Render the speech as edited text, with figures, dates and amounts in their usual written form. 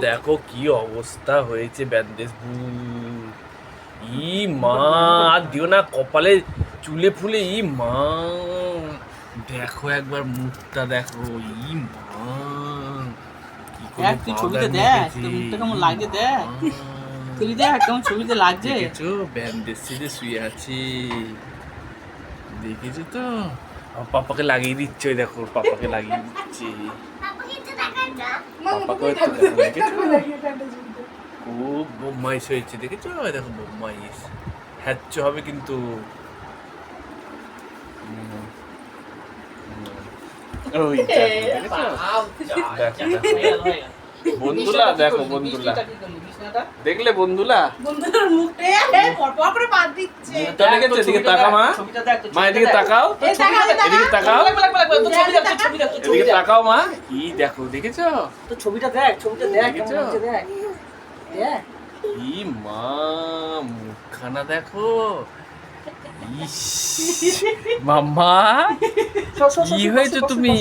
দেখো কি অবস্থা হয়েছে ব্যান্ডেজ। ই মা, আর দিও না কপালে চুলে ফুলে। ই মা, দেখো একবার মুখটা দেখো। ই মা, কি করে তুই ছবিতে দেখ তোর মুখটা কেমন লাগছে, দেখ তুই দেখ কেমন ছবিতে লাগছে। দেখেছো ব্যান্ডেজ সেজে শুয়ে আছি, দেখেছো তো? আমার পাপাকে লাগিয়ে দিচ্ছে, ওই দেখো পাপাকে লাগিয়ে দিচ্ছে। পাপাকে খুব বদমাইশ হয়েছে, দেখেছো? দেখো বদমাইশ হ্যাচ্ছ হবে কিন্তু। ওই দেখো, বন্ধুলা দেখো, বন্ধুলা দেখলে, বন্ধুলা মুখটা দেখেছো? এদিকে তাকা মা, মা এদিকে তাকাও, এদিকে তাকাও, এদিকে তাকাও মা। কি দেখো, দেখেছো তো ছবিটা দেখ, ছবিটা দেখ দেখেছো? কেমন লাগছে, দেখ দেখ। ই মা, মুখখানা দেখো। ইস মাম্মা, কি হয়েছে তুমি?